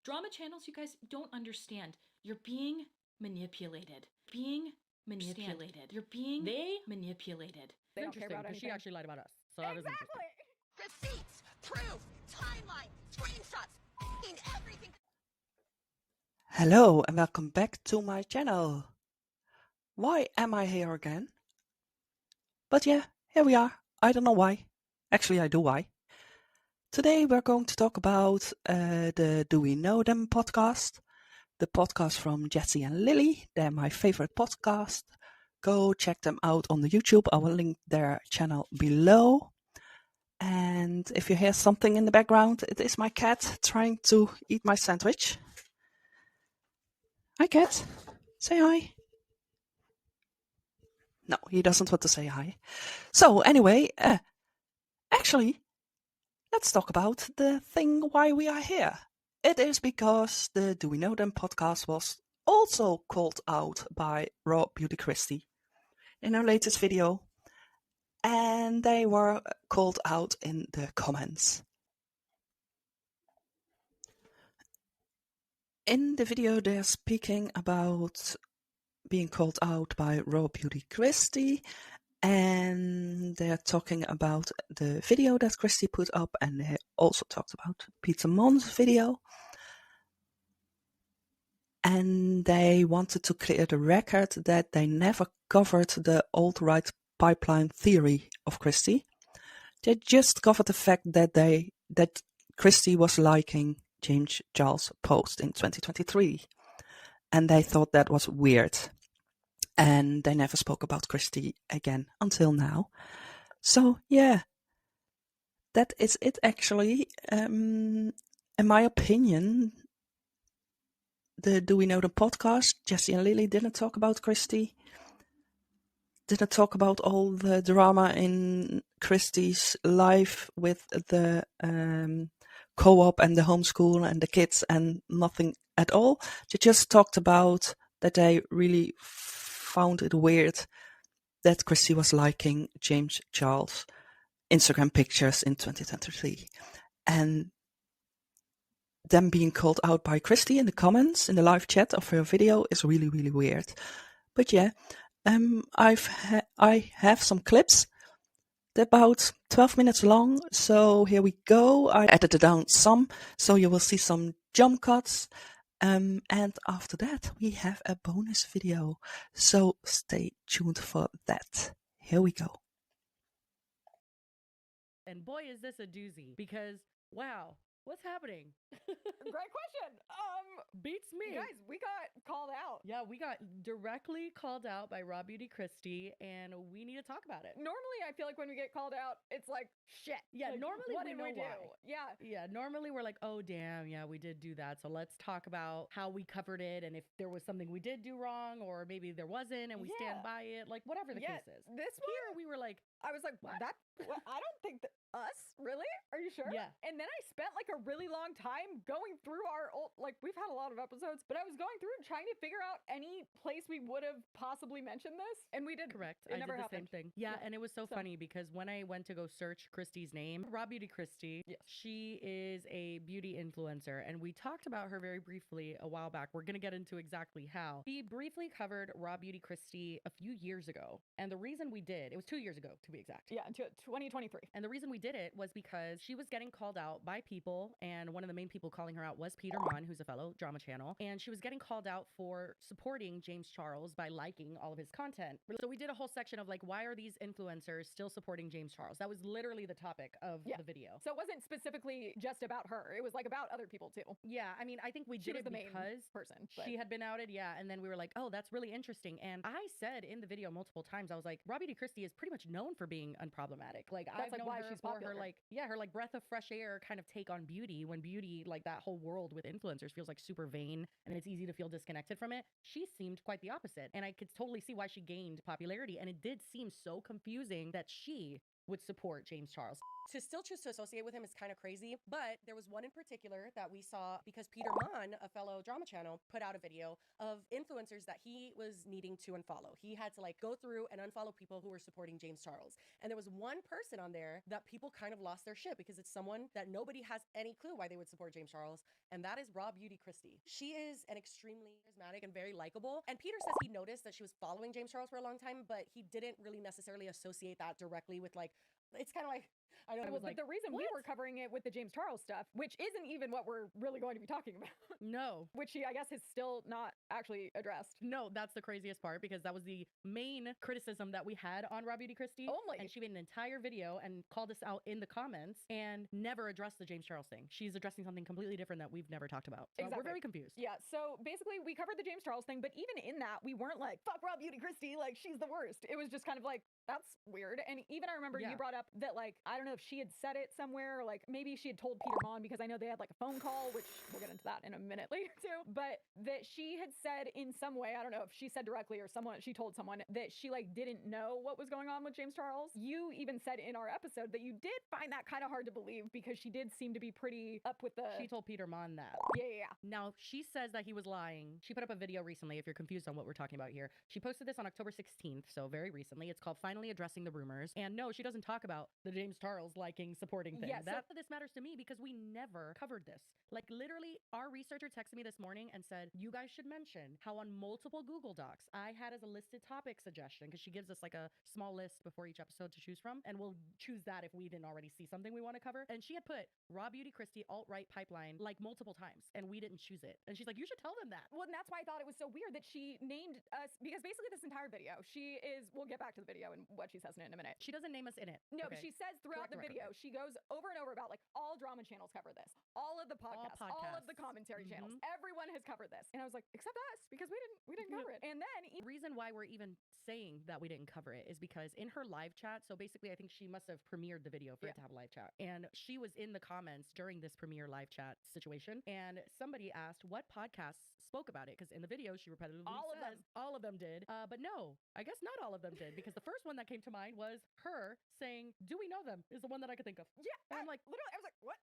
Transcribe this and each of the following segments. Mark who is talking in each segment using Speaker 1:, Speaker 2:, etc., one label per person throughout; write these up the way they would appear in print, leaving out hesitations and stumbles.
Speaker 1: Drama channels, you guys don't understand. You're being manipulated. Being manipulated. You're being manipulated.
Speaker 2: They don't care about
Speaker 3: Interesting, because she
Speaker 2: anything.
Speaker 3: actually lied about us. So that was interesting.
Speaker 4: Receipts, proof, timeline, screenshots, everything.
Speaker 5: Hello and welcome back to my channel. Why am I here again? But yeah, here we are. I don't know why. Actually, I do why. Today we're going to talk about the Do We Know Them podcast. The podcast from Jesse and Lily. They're my favorite podcast. Go check them out on the YouTube. I will link their channel below. And if you hear something in the background, it is my cat trying to eat my sandwich. Hi cat, say hi. No, he doesn't want to say hi. So anyway, actually, let's talk about the thing why we are here. It is because the Do We Know Them podcast was also called out by Raw Beauty Kristi in her latest video. And they were called out in the comments. In the video, they're speaking about being called out by Raw Beauty Kristi, and they're talking about the video that Kristi put up, and they also talked about Peter Mon's video. And they wanted to clear the record that they never covered the alt-right pipeline theory of Kristi. They just covered the fact that Kristi was liking James Charles' post in 2023. And they thought that was weird. And they never spoke about Kristi again until now. So yeah, that is it actually. In my opinion, the Do We Know the podcast, Jesse and Lily didn't talk about Kristi. Didn't talk about all the drama in Kristi's life with the co-op and the homeschool and the kids and nothing at all. They just talked about that they really found it weird that Kristi was liking James Charles' Instagram pictures in 2023. And them being called out by Kristi in the comments, in the live chat of her video is really, really weird. But yeah, I have some clips. They're about 12 minutes long, so here we go. I edited down some, so you will see some jump cuts. And after that, we have a bonus video. So stay tuned for that. Here we go.
Speaker 3: And boy, is this a doozy, because, wow, what's happening?
Speaker 2: Great question.
Speaker 3: Beats me.
Speaker 2: Guys, we got called out.
Speaker 3: Yeah, we got directly called out by Raw Beauty Kristi, and we need to talk about it.
Speaker 2: Normally, I feel like when we get called out, it's like, shit.
Speaker 3: Yeah,
Speaker 2: Like,
Speaker 3: normally
Speaker 2: what
Speaker 3: we
Speaker 2: did
Speaker 3: know
Speaker 2: we do?
Speaker 3: why. Yeah, normally we're like, oh, damn, yeah, we did do that. So let's talk about how we covered it and if there was something we did do wrong or maybe there wasn't and we stand
Speaker 2: Yeah.
Speaker 3: by it, like whatever the case is.
Speaker 2: This one,
Speaker 3: Here we were like,
Speaker 2: I was like,
Speaker 3: What?
Speaker 2: I don't think that us, really? Are you sure?
Speaker 3: Yeah.
Speaker 2: And then I spent like a really long time going through our old, like we've had a lot of episodes, but I was going through and trying to figure out any place we would have possibly mentioned this, and we didn't.
Speaker 3: correct.
Speaker 2: It
Speaker 3: I
Speaker 2: never
Speaker 3: did the
Speaker 2: happened.
Speaker 3: same thing. Yeah,
Speaker 2: Yeah.
Speaker 3: and it was so funny because when I went to go search Kristi's name, Raw Beauty Kristi,
Speaker 2: Yes.
Speaker 3: she is a beauty influencer, and we talked about her very briefly a while back. We're gonna get into exactly how. We briefly covered Raw Beauty Kristi a few years ago, and the reason we did, it was 2 years ago to be exact.
Speaker 2: Yeah, until 2023.
Speaker 3: And the reason we did it was because she was getting called out by people, and one of the main people calling her out was Peter Mon, who's a fellow drama channel, and she was getting called out for supporting James Charles by liking all of his content. So we did a whole section of like, why are these influencers still supporting James Charles? That was literally the topic of
Speaker 2: Yeah.
Speaker 3: the video.
Speaker 2: So it wasn't specifically just about her. It was like about other people too.
Speaker 3: Yeah, I mean, I think we
Speaker 2: She
Speaker 3: did
Speaker 2: was
Speaker 3: it
Speaker 2: the main
Speaker 3: because
Speaker 2: person. But
Speaker 3: she had been outed, yeah, and then we were like, oh, that's really interesting. And I said in the video multiple times, I was like, Raw Beauty Kristi is pretty much known for being unproblematic. Like,
Speaker 2: That's,
Speaker 3: I've
Speaker 2: like,
Speaker 3: known
Speaker 2: why
Speaker 3: her
Speaker 2: she's
Speaker 3: for
Speaker 2: popular.
Speaker 3: her, like, yeah, her like breath of fresh air kind of take on beauty, when beauty, like that whole world with influencers feels like super vain and it's easy to feel disconnected from it. She seemed quite the opposite, and I could totally see why she gained popularity, and it did seem so confusing that she would support James Charles. to still choose to associate with him is kind of crazy. But there was one in particular that we saw because Peter Mon, a fellow drama channel, put out a video of influencers that he was needing to unfollow. He had to like go through and unfollow people who were supporting James Charles. And there was one person on there that people kind of lost their shit because it's someone that nobody has any clue why they would support James Charles. And that is Raw Beauty Kristi. She is an extremely charismatic and very likable. And Peter says he noticed that she was following James Charles for a long time, but he didn't really necessarily associate that directly with like, it's kind of like, I know.
Speaker 2: Well, but the reason we were covering it with the James Charles stuff, which isn't even what we're really going to be talking about.
Speaker 3: No.
Speaker 2: Which he, I guess, is still not actually addressed.
Speaker 3: No, that's the craziest part because that was the main criticism that we had on Raw Beauty Kristi.
Speaker 2: Only.
Speaker 3: And she made an entire video and called us out in the comments and never addressed the James Charles thing. She's addressing something completely different that we've never talked about. So
Speaker 2: Exactly.
Speaker 3: We're very confused.
Speaker 2: Yeah, so basically we covered the James Charles thing, but even in that, we weren't like, fuck Raw Beauty Kristi, like she's the worst. It was just kind of like, that's weird. And even I remember you brought up that, like, I don't know if she had said it somewhere, or like maybe she had told Peter Mon, because I know they had like a phone call, which we'll get into that in a minute later too, but that she had said in some way, I don't know if she said directly or she told someone that she like didn't know what was going on with James Charles. You even said in our episode that you did find that kind of hard to believe because she did seem to be pretty up with the...
Speaker 3: She told Peter Mon that.
Speaker 2: Yeah.
Speaker 3: Now, she says that he was lying. She put up a video recently, if you're confused on what we're talking about here. She posted this on October 16th, so very recently. It's called Finally Addressing the Rumors. And no, she doesn't talk about the James Charles liking, supporting thing.
Speaker 2: Yeah,
Speaker 3: This matters to me because we never covered this. Like literally, our researcher texted me this morning and said, you guys should mention how on multiple Google Docs I had as a listed topic suggestion, because she gives us like a small list before each episode to choose from, and we'll choose that if we didn't already see something we want to cover. And she had put Raw Beauty Kristi alt-right pipeline like multiple times, and we didn't choose it. And she's like, you should tell them that.
Speaker 2: Well, and that's why I thought it was so weird that she named us, because basically this entire video, we'll get back to the video and what she says in it in a minute.
Speaker 3: She doesn't name us in it.
Speaker 2: No,
Speaker 3: okay?
Speaker 2: but she says throughout the video, she goes over and over about like all drama channels cover this, all of the podcasts, all of the commentary channels, everyone has covered this. And I was like, except us, because we didn't cover it. And then
Speaker 3: the reason why we're even saying that we didn't cover it is because in her live chat, so basically I think she must have premiered the video for it to have a live chat. And she was in the comments during this premiere live chat situation. And somebody asked what podcasts spoke about it, because in the video she repetitively says all of them did. But no, I guess not all of them did, because the first one that came to mind was her saying, do we know them, is the one that I could think of.
Speaker 2: Yeah.
Speaker 3: And I'm like,
Speaker 2: literally, I was like, what?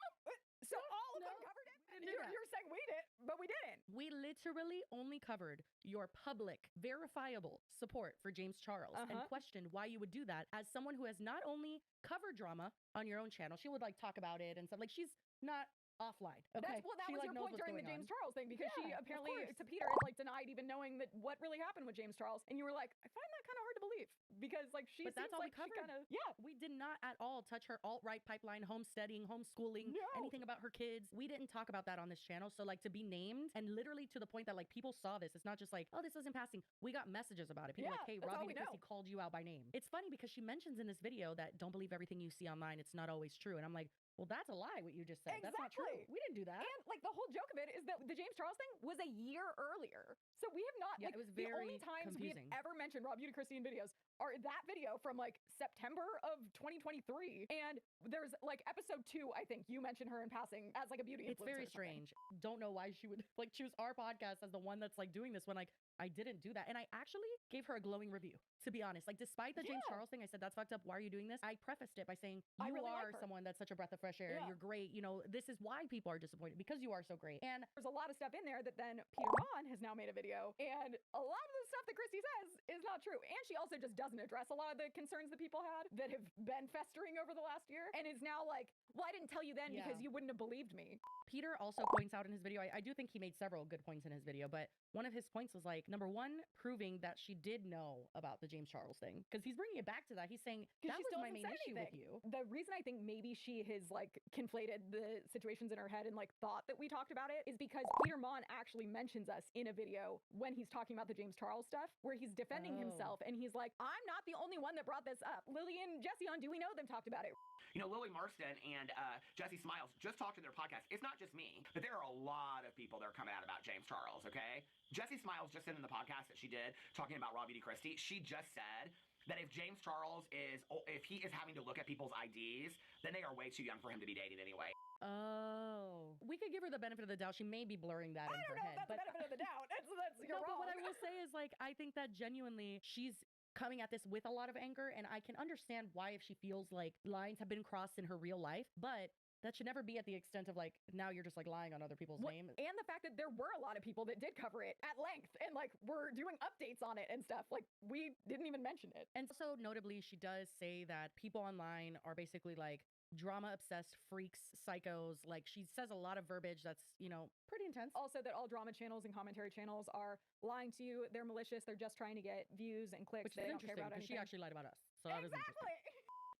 Speaker 2: So all of them covered it? You're saying we did, but we didn't.
Speaker 3: We literally only covered your public, verifiable support for James Charles and questioned why you would do that as someone who has not only covered drama on your own channel, she would like talk about it and stuff. Like she's not offline. Okay.
Speaker 2: That was
Speaker 3: she,
Speaker 2: your
Speaker 3: like,
Speaker 2: point during the James Charles thing, because she apparently to Peter had like denied even knowing that what really happened with James Charles, and you were like, I find that kind of hard to believe, because like she
Speaker 3: but that's all
Speaker 2: like
Speaker 3: we covered. We did not at all touch her alt-right pipeline, homesteading, homeschooling, anything about her kids. We didn't talk about that on this channel. So like to be named and literally to the point that like people saw this, it's not just like, oh, this was in passing. We got messages about it. People like, hey, Raw Beauty Kristi called you out by name. It's funny because she mentions in this video that don't believe everything you see online. It's not always true. And I'm like, well, that's a lie, what you just said.
Speaker 2: Exactly.
Speaker 3: That's not true. We didn't do that.
Speaker 2: And like the whole joke of it is that the James Charles thing was a year earlier. So we have not,
Speaker 3: it was very
Speaker 2: the only times we've ever mentioned Raw Beauty Kristi in videos are that video from like September of 2023. And there's like episode 2, I think you mentioned her in passing as like a beauty influencer.
Speaker 3: It's very strange. Don't know why she would like choose our podcast as the one that's like doing this when like I didn't do that. And I actually gave her a glowing review, to be honest. Like, despite the James Charles thing, I said, that's fucked up. Why are you doing this? I prefaced it by saying, you
Speaker 2: really
Speaker 3: are
Speaker 2: like
Speaker 3: someone that's such a breath of fresh air. You're great. You know, this is why people are disappointed, because you are so great. And
Speaker 2: there's a lot of stuff in there that then Peter Mon has now made a video. And a lot of the stuff that Kristi says is not true. And she also just doesn't address a lot of the concerns that people had that have been festering over the last year. And is now like, well, I didn't tell you then because you wouldn't have believed me.
Speaker 3: Peter also points out in his video, I do think he made several good points in his video, but one of his points was like, number one, proving that she did know about the James Charles thing. Because he's bringing it back to that. He's saying, that was my main issue with you.
Speaker 2: The reason I think maybe she has like conflated the situations in her head and like thought that we talked about it is because Peter Mon actually mentions us in a video when he's talking about the James Charles stuff, where he's defending himself. And he's like, I'm not the only one that brought this up. Lily and Jesse on Do We Know Them talked about it.
Speaker 6: You know, Lily Marston and Jesse Smiles just talked in their podcast. It's not just me, but there are a lot of people that are coming out about James Charles, okay? Jesse Smiles just said in the podcast that she did, talking about Raw Beauty Kristi, she just said that if James Charles if he is having to look at people's IDs, then they are way too young for him to be dating anyway.
Speaker 3: Oh. We could give her the benefit of the doubt. She may be blurring that in her head.
Speaker 2: I don't know if that's the benefit of the doubt. That's you're wrong.
Speaker 3: But what I will say is, like, I think that genuinely she's coming at this with a lot of anger, and I can understand why if she feels like lines have been crossed in her real life, but that should never be at the extent of like, now you're just like lying on other people's name.
Speaker 2: And the fact that there were a lot of people that did cover it at length and like were doing updates on it and stuff. Like we didn't even mention it.
Speaker 3: And so notably, she does say that people online are basically like drama obsessed freaks, psychos. Like she says a lot of verbiage that's, you know, pretty intense.
Speaker 2: Also that all drama channels and commentary channels are lying to you. They're malicious. They're just trying to get views and clicks.
Speaker 3: Which is interesting because she actually lied about us. So that was interesting.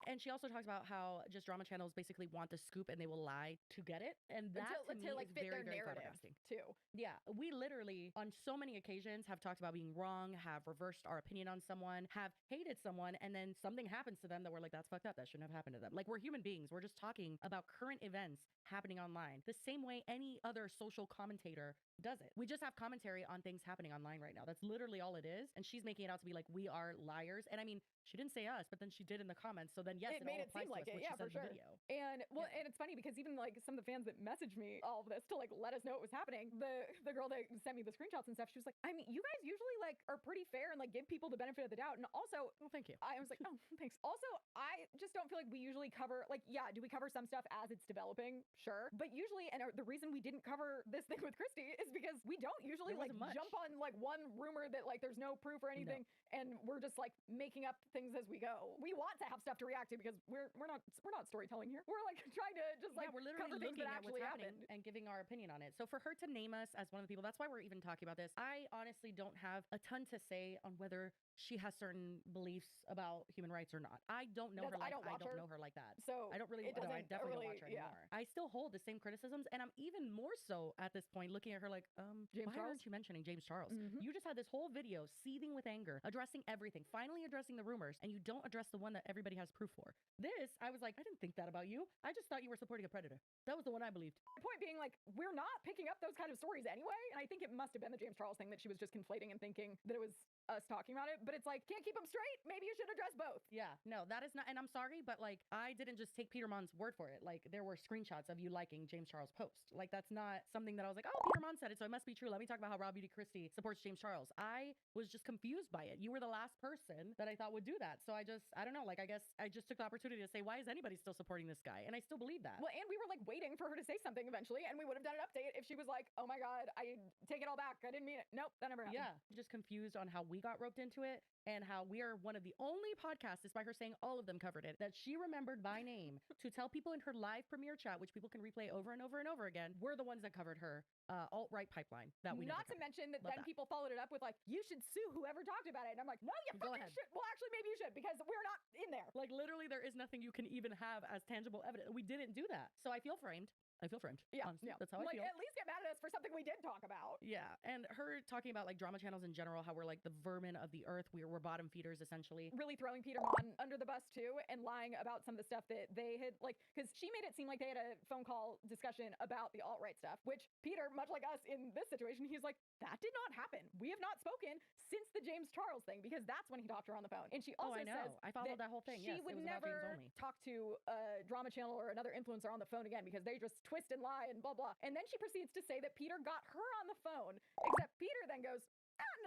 Speaker 3: And she also talks about how just drama channels basically want the scoop and they will lie to get it. And that to me
Speaker 2: like
Speaker 3: is
Speaker 2: fit
Speaker 3: very,
Speaker 2: their
Speaker 3: very
Speaker 2: narrative
Speaker 3: flabbergasting.
Speaker 2: too.
Speaker 3: Yeah, we literally on so many occasions have talked about being wrong, have reversed our opinion on someone, have hated someone, and then something happens to them that we're like, that's fucked up. That shouldn't have happened to them. Like we're human beings. We're just talking about current events happening online the same way any other social commentator does it. We just have commentary on things happening online right now. That's literally all it is. And she's making it out to be like, we are liars. And I mean, she didn't say us, but then she did in the comments. So then yes, it
Speaker 2: made
Speaker 3: all
Speaker 2: it seem
Speaker 3: applies
Speaker 2: like
Speaker 3: to us,
Speaker 2: it. Yeah, for sure.
Speaker 3: video.
Speaker 2: And and it's funny because even like some of the fans that messaged me all of this to like let us know what was happening, the girl that sent me the screenshots and stuff, she was like, I mean, you guys usually like are pretty fair and like give people the benefit of the doubt. And also,
Speaker 3: well, thank you.
Speaker 2: I was like, oh, thanks. Also, I just don't feel like we usually cover like, yeah, do we cover some stuff as it's developing? Sure. But usually, and the reason we didn't cover this thing with Kristi is because we don't usually like jump on like one rumor that like there's no proof or anything, and we're just like making up things as we go. We want to have stuff to react to because we're not storytelling here. We're like trying to just like
Speaker 3: we're literally
Speaker 2: cover things
Speaker 3: looking
Speaker 2: that
Speaker 3: at what's
Speaker 2: actually
Speaker 3: happening
Speaker 2: happened
Speaker 3: and giving our opinion on it. So for her to name us as one of the people, that's why we're even talking about this. I honestly don't have a ton to say on whether she has certain beliefs about human rights or not. I don't know her like I don't know her like that.
Speaker 2: So
Speaker 3: I don't really no, I definitely don't watch her anymore. I still hold the same criticisms, and I'm even more so at this point looking at her like,
Speaker 2: James
Speaker 3: why aren't you mentioning James Charles? You just had this whole video seething with anger, addressing everything, finally addressing the rumors, and you don't address the one that everybody has proof for. This, I was like, I didn't think that about you. I just thought you were supporting a predator. That was the one I believed.
Speaker 2: My point being like, we're not picking up those kind of stories anyway, and I think it must have been the James Charles thing that she was just conflating and thinking that it was us talking about it, but it's like, can't keep them straight. Maybe you should address both.
Speaker 3: Yeah, no, that is not, and I'm sorry, but like, I didn't just take Peter Mon's word for it. Like, there were screenshots of you liking James Charles' post. Like, that's not something that I was like, oh, Peter Mon said it, so it must be true. Let me talk about how Raw Beauty Kristi supports James Charles. I was just confused by it. You were the last person that I thought would do that. So I don't know, like, I guess I just took the opportunity to say, why is anybody still supporting this guy? And I still believe that.
Speaker 2: Well, and we were like waiting for her to say something eventually, and we would have done an update if she was like, oh my God, I take it all back. I didn't mean it. Nope, that never happened.
Speaker 3: Yeah, just confused on how we got roped into it and how we are one of the only podcasts, despite her saying all of them covered it, that she remembered by name to tell people in her live premiere chat, which people can replay over and over and over again, we're the ones that covered her alt-right pipeline that we
Speaker 2: Not to mention that then people followed it up with like, you should sue whoever talked about it. And I'm like, no, you fucking should. Well, actually, maybe you should because we're not in there.
Speaker 3: Like literally there is nothing you can even have as tangible evidence. We didn't do that. So I feel framed.
Speaker 2: Yeah,
Speaker 3: honestly. That's how I feel.
Speaker 2: At least get mad at us for something we did talk about.
Speaker 3: Yeah, and her talking about like drama channels in general, how we're like the vermin of the earth. We're bottom feeders essentially.
Speaker 2: Really throwing Peter Mon under the bus too, and lying about some of the stuff that they had like, because she made it seem like they had a phone call discussion about the alt-right stuff, which Peter, much like us in this situation, he's like, that did not happen. We have not spoken since the James Charles thing because that's when he talked to her on the phone. And she also says
Speaker 3: I followed that whole thing.
Speaker 2: She would never talk to a drama channel or another influencer on the phone again because they just twist and lie and blah blah. And then she proceeds to say that Peter got her on the phone, except Peter then goes,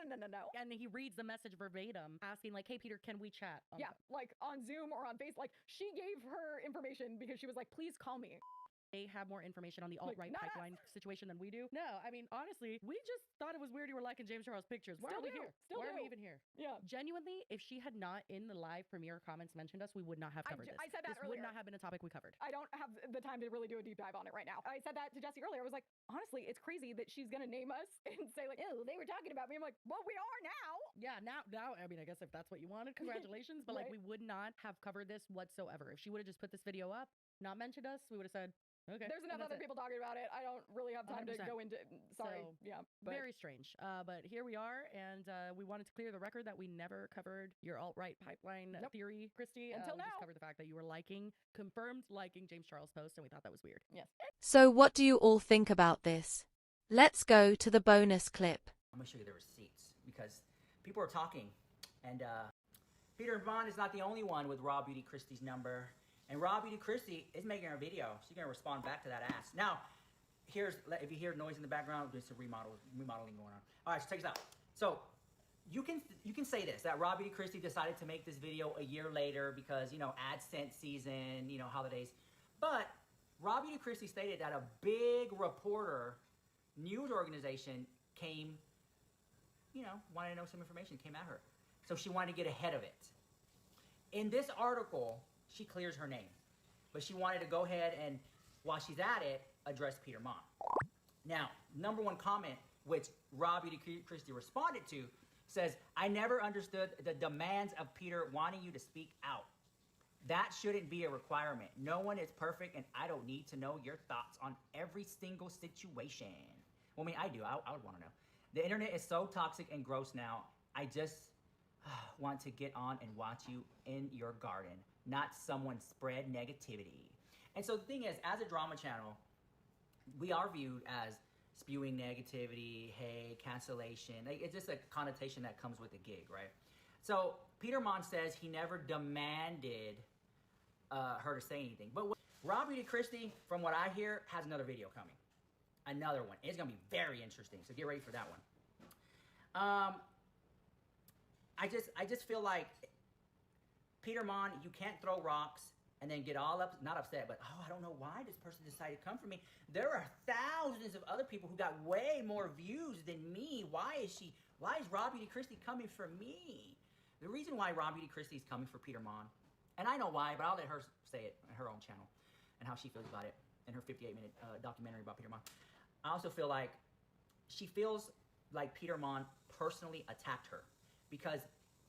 Speaker 2: no.
Speaker 3: And he reads the message verbatim asking like, hey Peter, can we chat?
Speaker 2: Like on Zoom or on Face. Like she gave her information because she was like, please call me.
Speaker 3: They have more information on the alt-right pipeline situation than we do. No, I mean, honestly, we just thought it was weird you were liking James Charles pictures. Why are we here? Why are we even here?
Speaker 2: Yeah.
Speaker 3: Genuinely, if she had not in the live premiere comments mentioned us, we would not have covered this.
Speaker 2: I said that
Speaker 3: this
Speaker 2: earlier.
Speaker 3: Would not have been a topic we covered.
Speaker 2: I don't have the time to really do a deep dive on it right now. I said that to Jesse earlier. I was like, honestly, it's crazy that she's going to name us and say like, oh, they were talking about me. I'm like, well, we are now.
Speaker 3: Yeah, now, I mean, I guess if that's what you wanted, congratulations. But like, we would not have covered this whatsoever. If she would have just put this video up, not mentioned us, we would have said, okay.
Speaker 2: There's enough other people talking about it. I don't really have time 100%. To go into. Sorry. So,
Speaker 3: yeah. Very strange. But here we are, and we wanted to clear the record that we never covered your alt-right pipeline theory, Kristi.
Speaker 2: Until now.
Speaker 3: We just covered the fact that you were confirmed liking James Charles' post, and we thought that was weird.
Speaker 2: Yes.
Speaker 7: So what do you all think about this? Let's go to the bonus clip.
Speaker 8: I'm going to show you the receipts because people are talking, and Peter Mon is not the only one with Raw Beauty Kristi's number. And Raw Beauty Kristi is making a video. She's going to respond back to that ass. Now, if you hear noise in the background, there's some remodeling going on. All right, so check this out. So, you can say this, that Raw Beauty Kristi decided to make this video a year later because, you know, AdSense season, you know, holidays. But Raw Beauty Kristi stated that a big reporter, news organization came, you know, wanted to know some information, came at her. So she wanted to get ahead of it. In this article, she clears her name. But she wanted to go ahead and, while she's at it, address Peter Mon. Now, number one comment, which Raw Beauty Kristi responded to, says, I never understood the demands of Peter wanting you to speak out. That shouldn't be a requirement. No one is perfect, and I don't need to know your thoughts on every single situation. Well, I mean, I do. I would want to know. The internet is so toxic and gross now. I just want to get on and watch you in your garden, not someone spread negativity. And so the thing is, as a drama channel, we are viewed as spewing negativity, hate, cancellation. It's just a connotation that comes with the gig, right? So Peter Mon says he never demanded her to say anything. But Raw Beauty Kristi, from what I hear, has another video coming. Another one. It's going to be very interesting, so get ready for that one. I just feel like, Peter Mon, you can't throw rocks and then get all up, not upset, but, oh, I don't know why this person decided to come for me. There are thousands of other people who got way more views than me. Why is Raw Beauty Kristi coming for me? The reason why Raw Beauty Kristi is coming for Peter Mon, and I know why, but I'll let her say it on her own channel and how she feels about it in her 58-minute documentary about Peter Mon. I also feel like she feels like Peter Mon personally attacked her because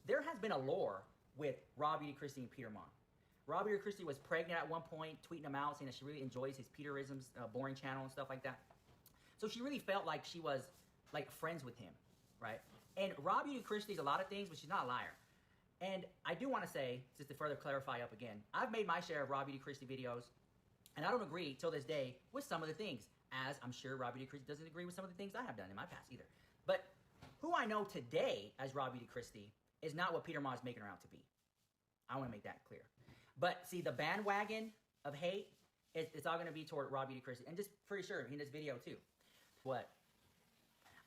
Speaker 8: there has been a lore with Raw Beauty Kristi and Peter Mon. Raw Beauty Kristi was pregnant at one point, tweeting him out, saying that she really enjoys his Peterisms, boring channel and stuff like that. So she really felt like she was like friends with him, right? And Raw Beauty Kristi is a lot of things, but she's not a liar. And I do want to say, just to further clarify up again, I've made my share of Raw Beauty Kristi videos, and I don't agree till this day with some of the things, as I'm sure Raw Beauty Kristi doesn't agree with some of the things I have done in my past either. But who I know today as Raw Beauty Kristi is not what Peter Mon is making her out to be. I want to make that clear. But see, the bandwagon of hate, it's all going to be toward Raw Beauty Kristi. And just pretty sure in this video too. What?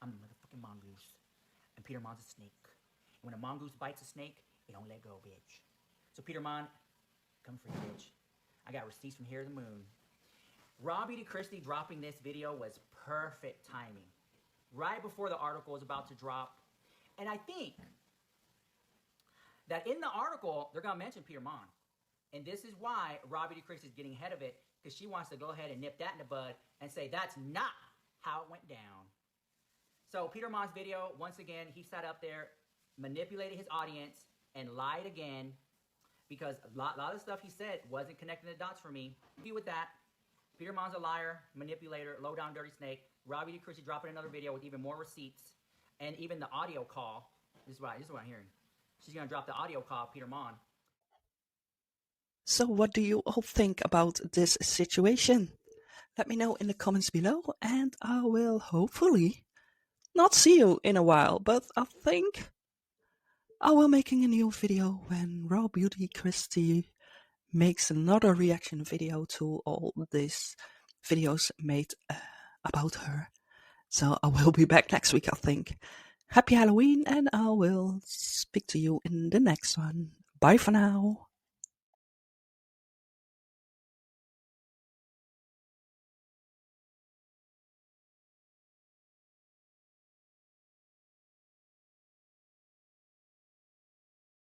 Speaker 8: I'm a motherfucking mongoose. And Peter Mon's a snake. And when a mongoose bites a snake, it don't let go, bitch. So Peter Mon, come for you, bitch. I got receipts from here to the moon. Raw Beauty Kristi dropping this video was perfect timing. Right before the article was about to drop. And I think that in the article, they're going to mention Peter Mon. And this is why Raw Beauty Kristi is getting ahead of it, because she wants to go ahead and nip that in the bud and say that's not how it went down. So Peter Mon's video, once again, he sat up there, manipulated his audience, and lied again, because a lot of stuff he said wasn't connecting the dots for me. Be with that. Peter Mon's a liar, manipulator, low-down dirty snake. Raw Beauty Kristi dropping another video with even more receipts, and even the audio call. This is what I'm hearing. She's going to drop the audio call, Peter Mon.
Speaker 5: So what do you all think about this situation? Let me know in the comments below, and I will hopefully not see you in a while, but I think I will making a new video when Raw Beauty Kristi makes another reaction video to all these videos made about her. So I will be back next week, I think. Happy Halloween, and I will speak to you in the next one. Bye for now.